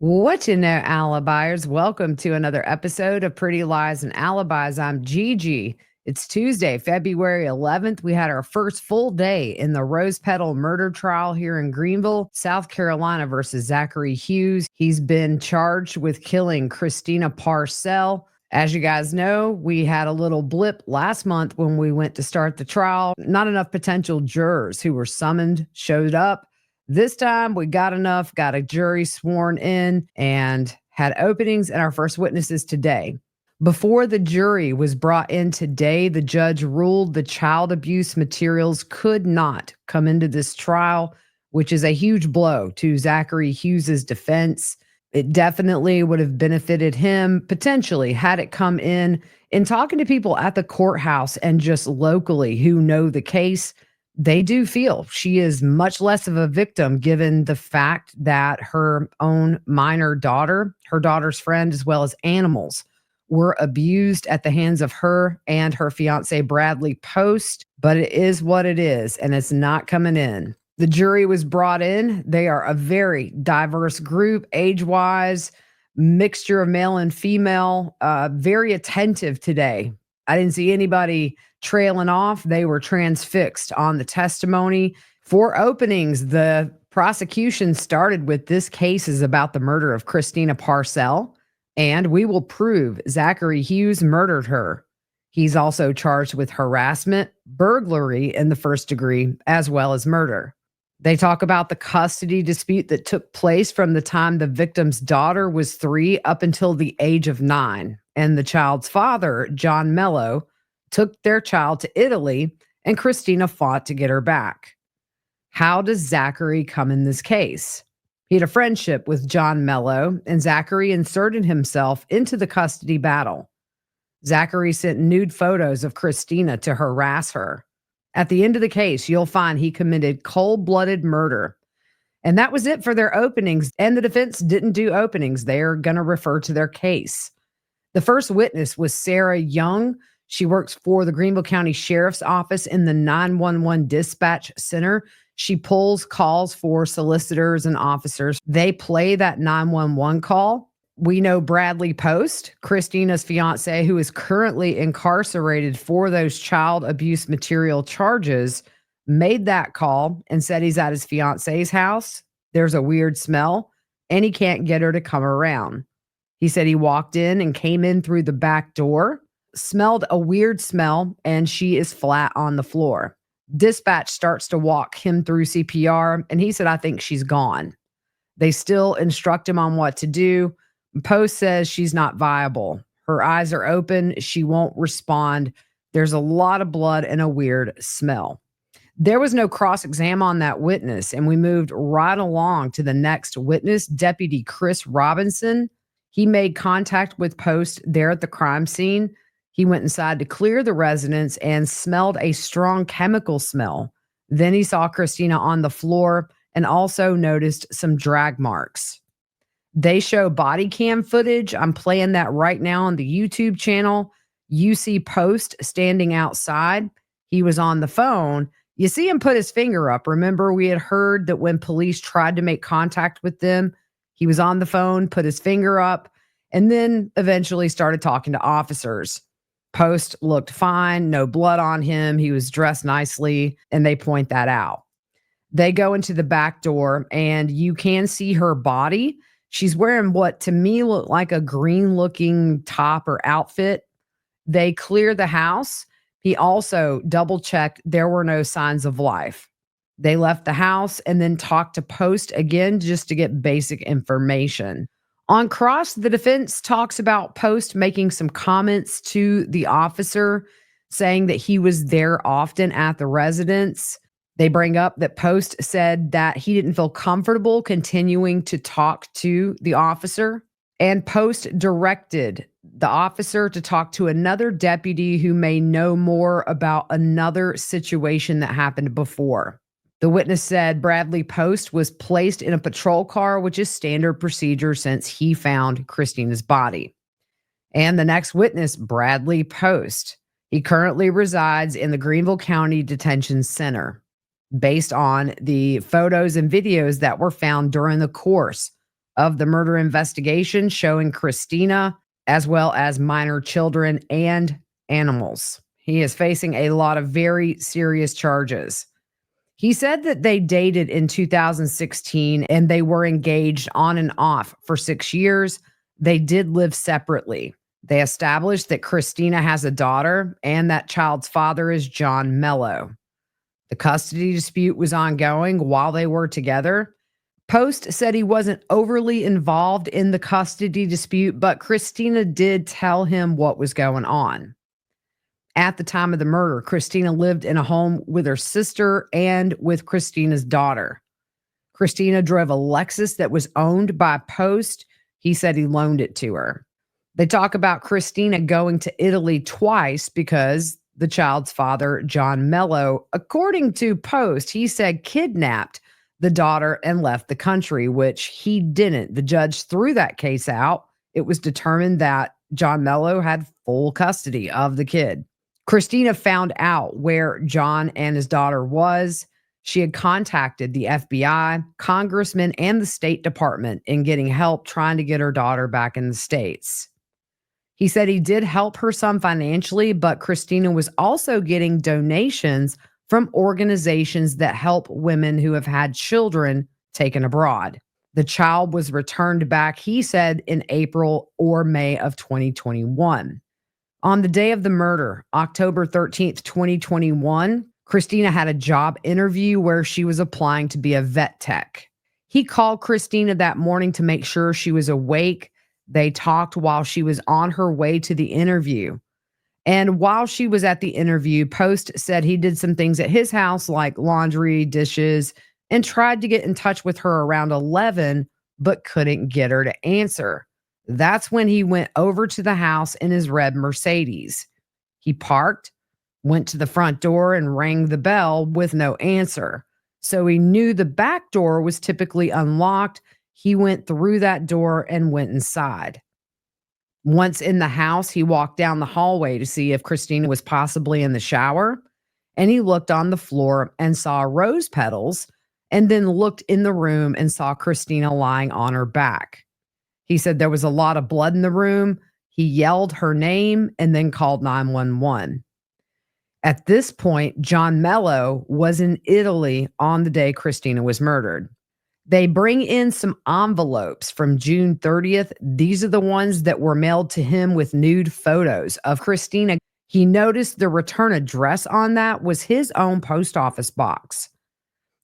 What you know, alibis? Welcome to another episode of Pretty Lies and Alibis. I'm Gigi. It's Tuesday, February 11th. We had our first full day in the Rose Petal murder trial here in Greenville, South Carolina versus Zachary Hughes. He's been charged with killing Christina Parcell. As you guys know, we had a little blip last month when we went to start the trial. Not enough potential jurors who were summoned showed up. This time we got enough, got a jury sworn in, and had openings, and our first witnesses today. Before the jury was brought in today, the judge ruled the child abuse materials could not come into this trial, which is a huge blow to Zachary Hughes's defense. It definitely would have benefited him potentially had it come in talking to people at the courthouse and just locally who know the case. They do feel she is much less of a victim given the fact that her own minor daughter, her daughter's friend, as well as animals were abused at the hands of her and her fiance, Bradley Post. But it is what it is, and it's not coming in. The jury was brought in. They are a very diverse group, age-wise, mixture of male and female, very attentive today. I didn't see anybody trailing off. They were transfixed on the testimony. For openings, the prosecution started with this case is about the murder of Christina Parcell, and we will prove Zachary Hughes murdered her. He's also charged with harassment, burglary in the first degree, as well as murder. They talk about the custody dispute that took place from the time the victim's daughter was 3 up until the age of 9. And the child's father, John Mello, took their child to Italy, and Christina fought to get her back. How does Zachary come in this case? He had a friendship with John Mello, and Zachary inserted himself into the custody battle. Zachary sent nude photos of Christina to harass her. At the end of the case, you'll find he committed cold-blooded murder. And that was it for their openings, and the defense didn't do openings. They're going to refer to their case. The first witness was Sara Young. She works for the Greenville County Sheriff's Office in the 911 Dispatch Center. She pulls calls for solicitors and officers. They play that 911 call. We know Bradley Post, Christina's fiance, who is currently incarcerated for those child abuse material charges, made that call and said he's at his fiance's house. There's a weird smell, and he can't get her to come around. He said he walked in and came in through the back door, smelled a weird smell, and she is flat on the floor. Dispatch starts to walk him through CPR, and he said, I think she's gone. They still instruct him on what to do. Post says she's not viable. Her eyes are open. She won't respond. There's a lot of blood and a weird smell. There was no cross-exam on that witness, and we moved right along to the next witness, Deputy Chris Robinson. He made contact with Post there at the crime scene. He went inside to clear the residence and smelled a strong chemical smell. Then he saw Christina on the floor and also noticed some drag marks. They show body cam footage. I'm playing that right now on the YouTube channel. You see Post standing outside. He was on the phone. You see him put his finger up. Remember, we had heard that when police tried to make contact with them, he was on the phone, put his finger up, and then eventually started talking to officers. Post looked fine, no blood on him. He was dressed nicely, and they point that out. They go into the back door, and you can see her body. She's wearing what to me looked like a green-looking top or outfit. They clear the house. He also double-checked there were no signs of life. They left the house and then talked to Post again just to get basic information. On cross, the defense talks about Post making some comments to the officer, saying that he was there often at the residence. They bring up that Post said that he didn't feel comfortable continuing to talk to the officer, and Post directed the officer to talk to another deputy who may know more about another situation that happened before. The witness said Bradley Post was placed in a patrol car, which is standard procedure since he found Christina's body. And the next witness, Bradley Post. He currently resides in the Greenville County Detention Center. Based on the photos and videos that were found during the course of the murder investigation, showing Christina as well as minor children and animals. He is facing a lot of very serious charges. He said that they dated in 2016 and they were engaged on and off for 6 years. They did live separately. They established that Christina has a daughter and that child's father is John Mello. The custody dispute was ongoing while they were together. Post said he wasn't overly involved in the custody dispute, but Christina did tell him what was going on. At the time of the murder, Christina lived in a home with her sister and with Christina's daughter. Christina drove a Lexus that was owned by Post. He said he loaned it to her. They talk about Christina going to Italy twice because the child's father, John Mello, according to Post, he said kidnapped the daughter and left the country, which he didn't. The judge threw that case out. It was determined that John Mello had full custody of the kid. Christina found out where John and his daughter was. She had contacted the FBI, congressman, and the State Department in getting help trying to get her daughter back in the States. He said he did help her some financially, but Christina was also getting donations from organizations that help women who have had children taken abroad. The child was returned back, he said, in April or May of 2021. On the day of the murder, October 13th, 2021, Christina had a job interview where she was applying to be a vet tech. He called Christina that morning to make sure she was awake. They talked while she was on her way to the interview. And while she was at the interview, Post said he did some things at his house like laundry, dishes, and tried to get in touch with her around 11, but couldn't get her to answer. That's when he went over to the house in his red Mercedes. He parked, went to the front door, and rang the bell with no answer. So he knew the back door was typically unlocked. He went through that door and went inside. Once in the house, he walked down the hallway to see if Christina was possibly in the shower. And he looked on the floor and saw rose petals, and then looked in the room and saw Christina lying on her back. He said there was a lot of blood in the room. He yelled her name and then called 911. At this point, John Mello was in Italy on the day Christina was murdered. They bring in some envelopes from June 30th. These are the ones that were mailed to him with nude photos of Christina. He noticed the return address on that was his own post office box.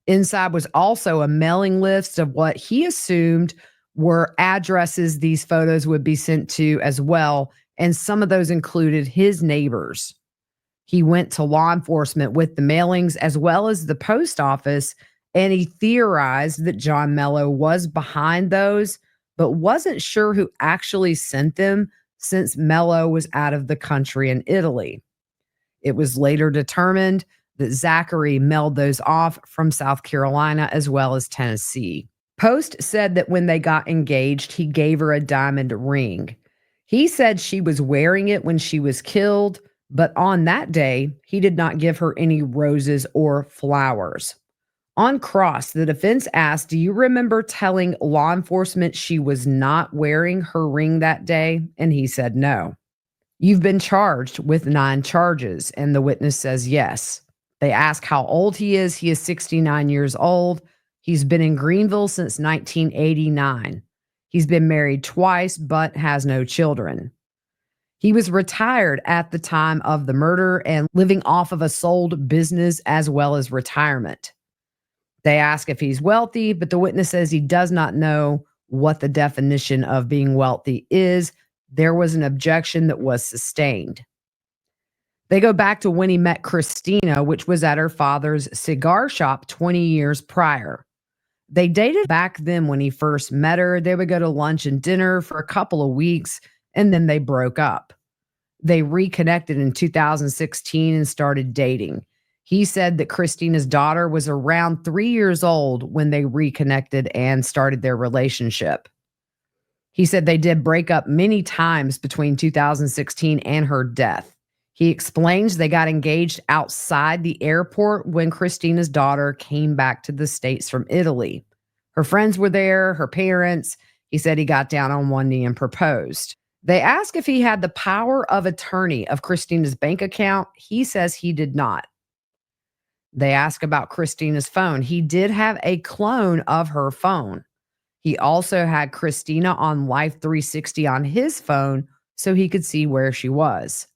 Inside was also a mailing list of what he assumed were addresses these photos would be sent to as well, and some of those included his neighbors. He went to law enforcement with the mailings as well as the post office, and he theorized that John Mello was behind those, but wasn't sure who actually sent them since Mello was out of the country in Italy. It was later determined that Zachary mailed those off from South Carolina as well as Tennessee. Post said that when they got engaged, he gave her a diamond ring. He said she was wearing it when she was killed, but on that day, he did not give her any roses or flowers. On cross, the defense asked, "Do you remember telling law enforcement she was not wearing her ring that day?" And he said no. "You've been charged with 9 charges," and the witness says yes. They ask how old he is. He is 69 years old. He's been in Greenville since 1989. He's been married twice, but has no children. He was retired at the time of the murder and living off of a sold business as well as retirement. They ask if he's wealthy, but the witness says he does not know what the definition of being wealthy is. There was an objection that was sustained. They go back to when he met Christina, which was at her father's cigar shop 20 years prior. They dated back then when he first met her. They would go to lunch and dinner for a couple of weeks, and then they broke up. They reconnected in 2016 and started dating. He said that Christina's daughter was around 3 years old when they reconnected and started their relationship. He said they did break up many times between 2016 and her death. He explains they got engaged outside the airport when Christina's daughter came back to the States from Italy. Her friends were there, her parents. He said he got down on one knee and proposed. They asked if he had the power of attorney of Christina's bank account. He says he did not. They asked about Christina's phone. He did have a clone of her phone. He also had Christina on Life 360 on his phone so he could see where she was.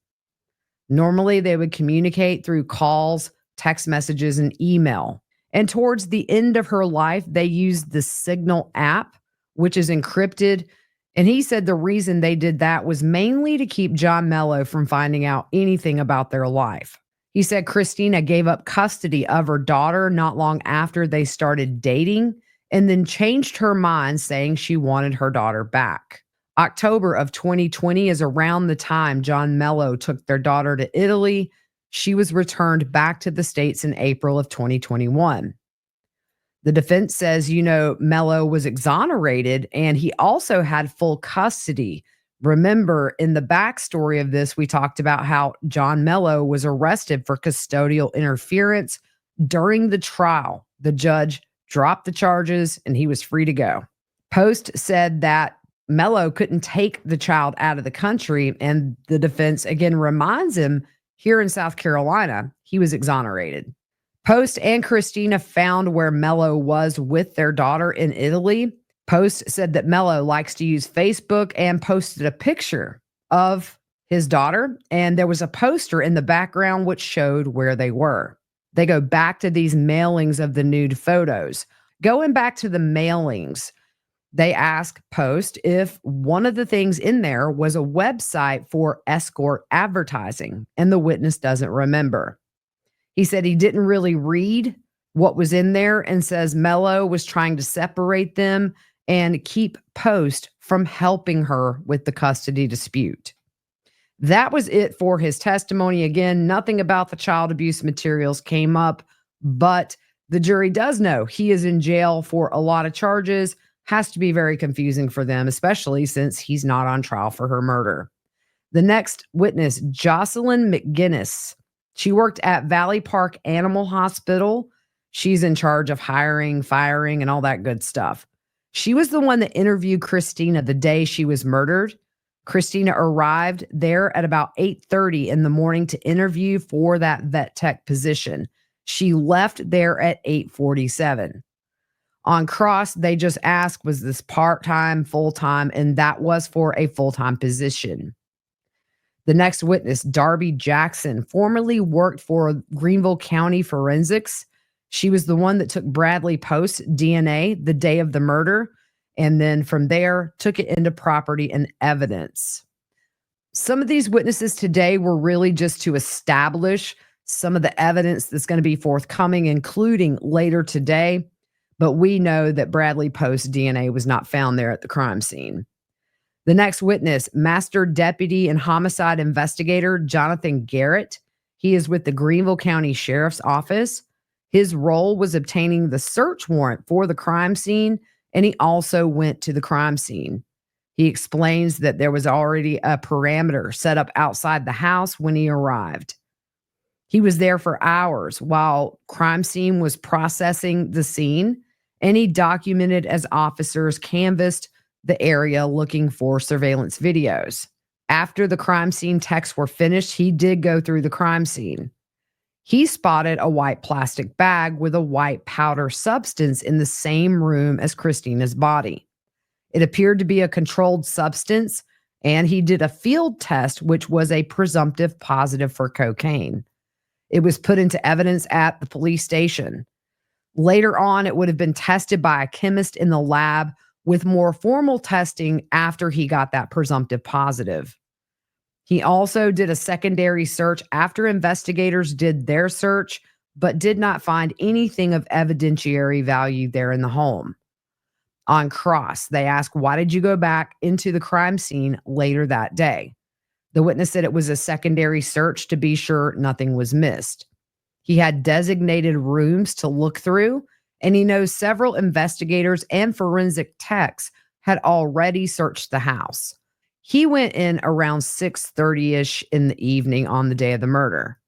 Normally, they would communicate through calls, text messages, and email. And towards the end of her life, they used the Signal app, which is encrypted. And he said the reason they did that was mainly to keep John Mello from finding out anything about their life. He said Christina gave up custody of her daughter not long after they started dating and then changed her mind, saying she wanted her daughter back. October of 2020 is around the time John Mello took their daughter to Italy. She was returned back to the States in April of 2021. The defense says, Mello was exonerated and he also had full custody. Remember, in the backstory of this, we talked about how John Mello was arrested for custodial interference during the trial. The judge dropped the charges and he was free to go. Post said that Mello couldn't take the child out of the country, and the defense again reminds him here in South Carolina, he was exonerated. Post and Christina found where Mello was with their daughter in Italy. Post said that Mello likes to use Facebook and posted a picture of his daughter, and there was a poster in the background which showed where they were. They go back to these mailings of the nude photos. Going back to the mailings, they ask Post if one of the things in there was a website for escort advertising, and the witness doesn't remember. He said he didn't really read what was in there and says Mello was trying to separate them and keep Post from helping her with the custody dispute. That was it for his testimony. Again, nothing about the child abuse materials came up, but the jury does know he is in jail for a lot of charges. Has to be very confusing for them, especially since he's not on trial for her murder. The next witness, Jocelyn McGinnis. She worked at Valley Park Animal Hospital. She's in charge of hiring, firing, and all that good stuff. She was the one that interviewed Christina the day she was murdered. Christina arrived there at about 8:30 in the morning to interview for that vet tech position. She left there at 8:47. On cross, they just asked, was this part-time, full-time? And that was for a full-time position. The next witness, Darby Jackson, formerly worked for Greenville County Forensics. She was the one that took Bradley Post's DNA the day of the murder, and then from there took it into property and evidence. Some of these witnesses today were really just to establish some of the evidence that's going to be forthcoming, including later today. But we know that Bradley Post's DNA was not found there at the crime scene. The next witness, Master Deputy and Homicide Investigator Jonathan Garrett. He is with the Greenville County Sheriff's Office. His role was obtaining the search warrant for the crime scene, and he also went to the crime scene. He explains that there was already a perimeter set up outside the house when he arrived. He was there for hours while crime scene was processing the scene, and he documented as officers canvassed the area looking for surveillance videos. After the crime scene texts were finished, he did go through the crime scene. He spotted a white plastic bag with a white powder substance in the same room as Christina's body. It appeared to be a controlled substance, and he did a field test, which was a presumptive positive for cocaine. It was put into evidence at the police station. Later on, it would have been tested by a chemist in the lab with more formal testing after he got that presumptive positive. He also did a secondary search after investigators did their search, but did not find anything of evidentiary value there in the home. On cross, they asked, why did you go back into the crime scene later that day? The witness said it was a secondary search to be sure nothing was missed. He had designated rooms to look through, and he knows several investigators and forensic techs had already searched the house. He went in around 6:30-ish in the evening on the day of the murder.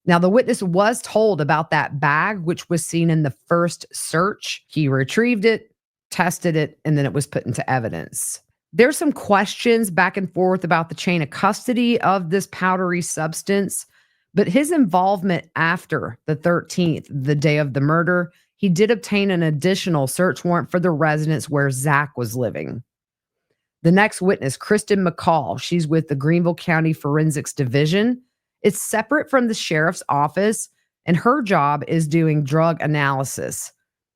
Now, the witness was told about that bag, which was seen in the first search. He retrieved it, tested it, and then it was put into evidence. There's some questions back and forth about the chain of custody of this powdery substance, but his involvement after the 13th, the day of the murder, he did obtain an additional search warrant for the residence where Zach was living. The next witness, Kristin McCall, she's with the Greenville County Forensics Division. It's separate from the sheriff's office, and her job is doing drug analysis.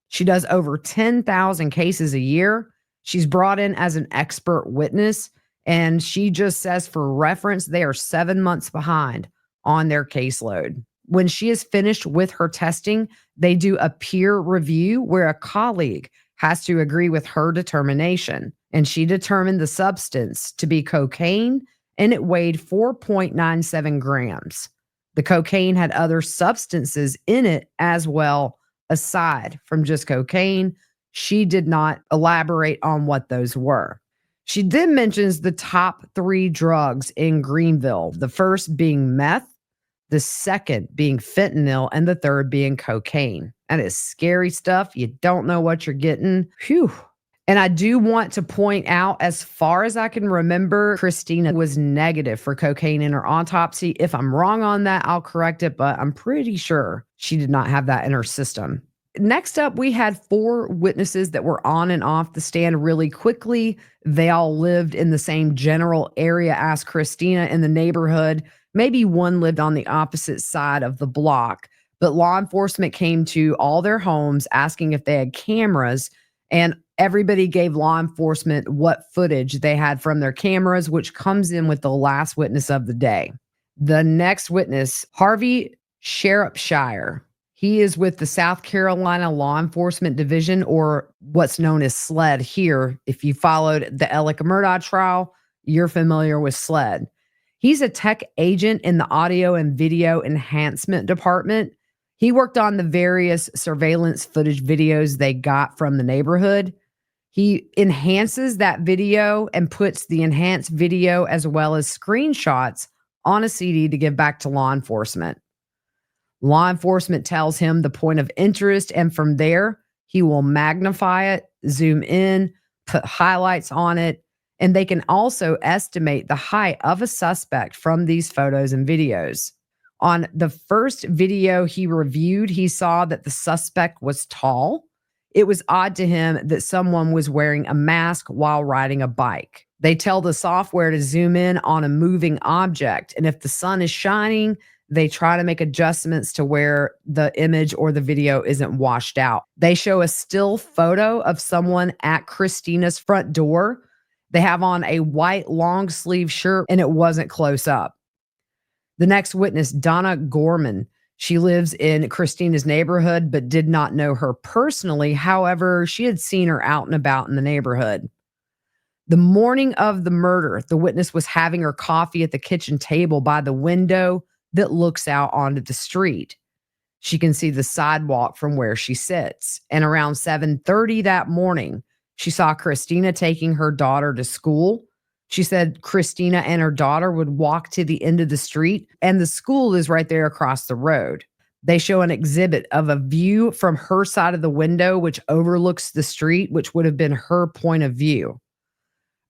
She does over 10,000 cases a year. She's brought in as an expert witness, and she just says for reference, they are 7 months behind on their caseload. When she is finished with her testing, they do a peer review where a colleague has to agree with her determination. And she determined the substance to be cocaine, and it weighed 4.97 grams. The cocaine had other substances in it as well, aside from just cocaine. She did not elaborate on what those were. She then mentions the top 3 drugs in Greenville, the first being meth, the second being fentanyl, and the third being cocaine. That is scary stuff. You don't know what you're getting. Phew. And I do want to point out, as far as I can remember, Christina was negative for cocaine in her autopsy. If I'm wrong on that, I'll correct it, but I'm pretty sure she did not have that in her system. Next up, we had 4 witnesses that were on and off the stand really quickly. They all lived in the same general area as Christina in the neighborhood. Maybe one lived on the opposite side of the block, but law enforcement came to all their homes asking if they had cameras, and everybody gave law enforcement what footage they had from their cameras, which comes in with the last witness of the day. The next witness, Harvey Shropshire. He is with the South Carolina Law Enforcement Division, or what's known as SLED here. If you followed the Alec Murdaugh trial, you're familiar with SLED. He's a tech agent in the audio and video enhancement department. He worked on the various surveillance footage videos they got from the neighborhood. He enhances that video and puts the enhanced video as well as screenshots on a CD to give back to law enforcement. Law enforcement tells him the point of interest, and from there, he will magnify it, zoom in, put highlights on it, and they can also estimate the height of a suspect from these photos and videos. On the first video he reviewed, he saw that the suspect was tall. It was odd to him that someone was wearing a mask while riding a bike. They tell the software to zoom in on a moving object, and if the sun is shining, they try to make adjustments to where the image or the video isn't washed out. They show a still photo of someone at Christina's front door. They have on a white long sleeve shirt, and it wasn't close up. The next witness, Donna Goreman. She lives in Christina's neighborhood, but did not know her personally. However, she had seen her out and about in the neighborhood. The morning of the murder, the witness was having her coffee at the kitchen table by the window that looks out onto the street. She can see the sidewalk from where she sits. And around 7:30 that morning, she saw Christina taking her daughter to school. She said Christina and her daughter would walk to the end of the street, and the school is right there across the road. They show an exhibit of a view from her side of the window, which overlooks the street, which would have been her point of view.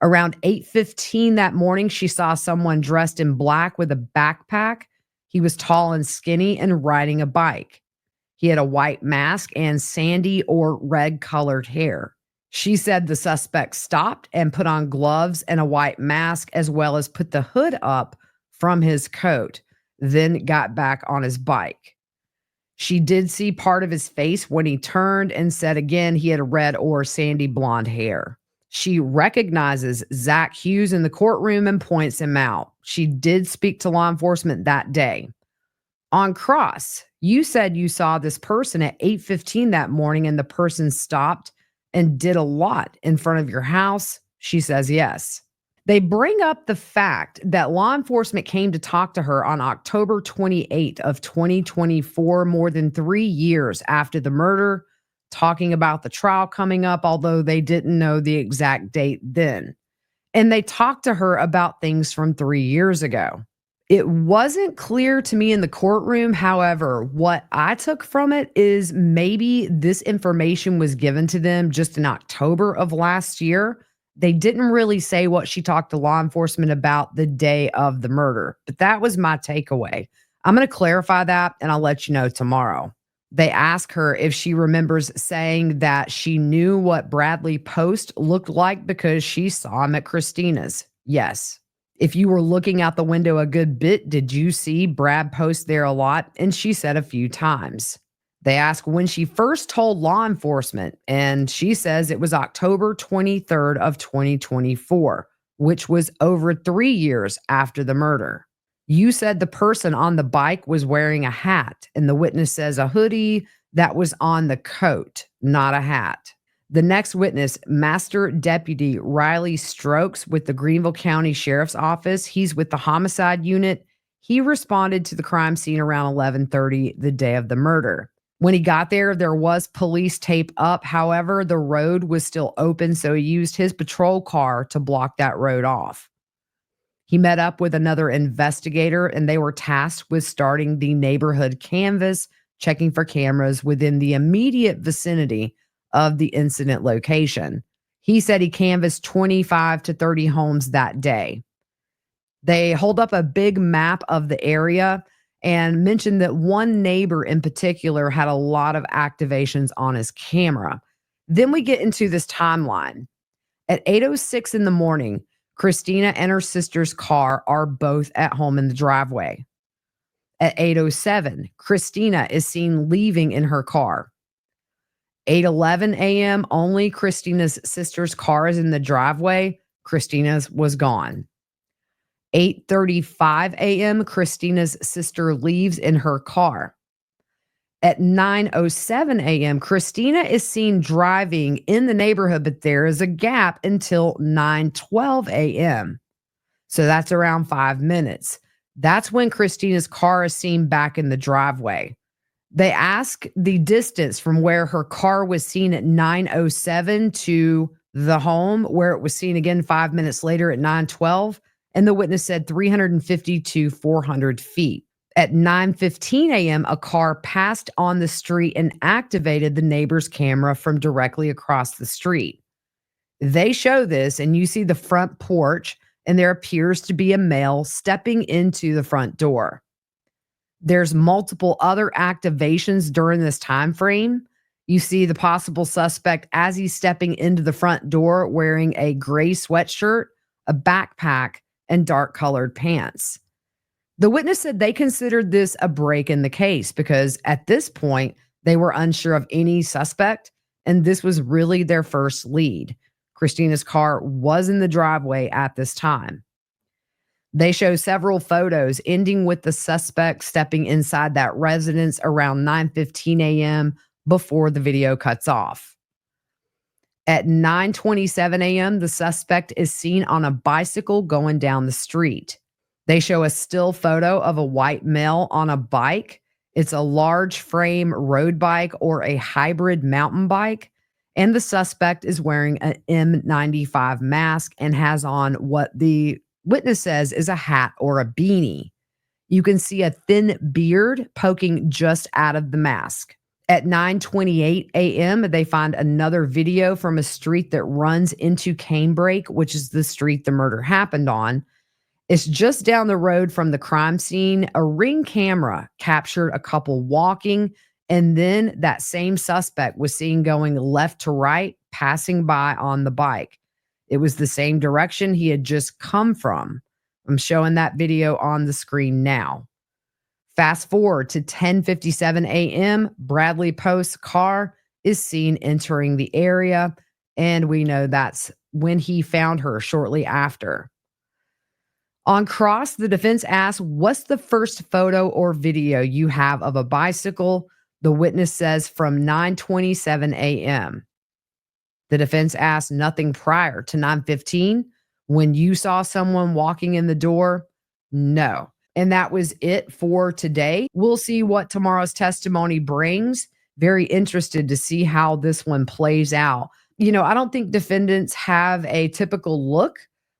Around 8:15 that morning, she saw someone dressed in black with a backpack. He was tall and skinny and riding a bike. He had a white mask and sandy or red colored hair. She said the suspect stopped and put on gloves and a white mask, as well as put the hood up from his coat, then got back on his bike. She did see part of his face when he turned and said again he had red or sandy blonde hair. She recognizes Zach Hughes in the courtroom and points him out. She did speak to law enforcement that day. On cross, you said you saw this person at 8:15 that morning and the person stopped and did a lot in front of your house. She says yes. They bring up the fact that law enforcement came to talk to her on October 28th of 2024, more than 3 years after the murder, talking about the trial coming up, although they didn't know the exact date then. And they talked to her about things from 3 years ago. It wasn't clear to me in the courtroom. However, what I took from it is maybe this information was given to them just in October of last year. They didn't really say what she talked to law enforcement about the day of the murder, but that was my takeaway. I'm going to clarify that and I'll let you know tomorrow. They ask her if she remembers saying that she knew what Bradley Post looked like because she saw him at Christina's. Yes. If you were looking out the window a good bit, did you see Brad Post there a lot? And she said a few times. They ask when she first told law enforcement, and she says it was October 23rd of 2024, which was over 3 years after the murder. You said the person on the bike was wearing a hat, and the witness says a hoodie that was on the coat, not a hat. The next witness, Master Deputy Riley Strokes with the Greenville County Sheriff's Office. He's with the homicide unit. He responded to the crime scene around 11:30 the day of the murder. When he got there was police tape up. However, the road was still open, so he used his patrol car to block that road off. He met up with another investigator, and they were tasked with starting the neighborhood canvass, checking for cameras within the immediate vicinity of the incident location. He said he canvassed 25 to 30 homes that day. They hold up a big map of the area and mentioned that one neighbor in particular had a lot of activations on his camera. Then we get into this timeline. At 8:06 in the morning, Christina and her sister's car are both at home in the driveway. At 8:07, Christina is seen leaving in her car. 8:11 a.m., only Christina's sister's car is in the driveway. Christina's was gone. 8:35 a.m., Christina's sister leaves in her car. At 9:07 a.m., Christina is seen driving in the neighborhood, but there is a gap until 9:12 a.m. So that's around 5 minutes. That's when Christina's car is seen back in the driveway. They ask the distance from where her car was seen at 9:07 to the home, where it was seen again 5 minutes later at 9:12, and the witness said 350 to 400 feet. At 9:15 a.m., a car passed on the street and activated the neighbor's camera from directly across the street. They show this, and you see the front porch, and there appears to be a male stepping into the front door. There's multiple other activations during this time frame. You see the possible suspect as he's stepping into the front door wearing a gray sweatshirt, a backpack, and dark colored pants. The witness said they considered this a break in the case because at this point, they were unsure of any suspect, and this was really their first lead. Christina's car was in the driveway at this time. They show several photos ending with the suspect stepping inside that residence around 9:15 a.m. before the video cuts off. At 9:27 a.m., the suspect is seen on a bicycle going down the street. They show a still photo of a white male on a bike. It's a large frame road bike or a hybrid mountain bike. And the suspect is wearing an N95 mask and has on what the witness says is a hat or a beanie. You can see a thin beard poking just out of the mask. At 9:28 a.m., they find another video from a street that runs into Canebrake, which is the street the murder happened on. It's just down the road from the crime scene. A Ring camera captured a couple walking, and then that same suspect was seen going left to right, passing by on the bike. It was the same direction he had just come from. I'm showing that video on the screen now. Fast forward to 10:57 a.m., Bradley Post's car is seen entering the area, and we know that's when he found her shortly after. On cross, the defense asks, what's the first photo or video you have of a bicycle? The witness says from 9:27 a.m. The defense asks nothing prior to 9:15. When you saw someone walking in the door? No. And that was it for today. We'll see what tomorrow's testimony brings. Very interested to see how this one plays out. I don't think defendants have a typical look,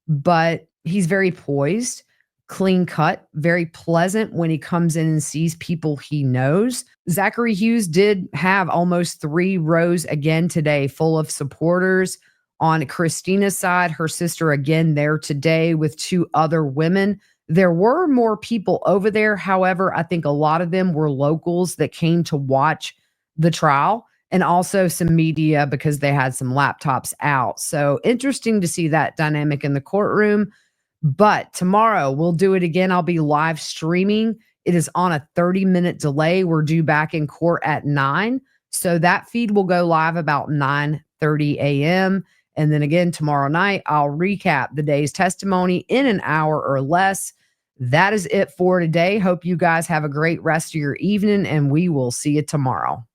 but he's very poised. clean cut, very pleasant when he comes in and sees people he knows. Zachary Hughes did have almost 3 rows again today, full of supporters. On Christina's side, her sister again there today with 2 other women. There were more people over there. However, I think a lot of them were locals that came to watch the trial and also some media because they had some laptops out. So interesting to see that dynamic in the courtroom. But tomorrow we'll do it again. I'll be live streaming. It is on a 30-minute delay. We're due back in court at 9. So that feed will go live about 9:30 a.m. And then again, tomorrow night, I'll recap the day's testimony in an hour or less. That is it for today. Hope you guys have a great rest of your evening, and we will see you tomorrow.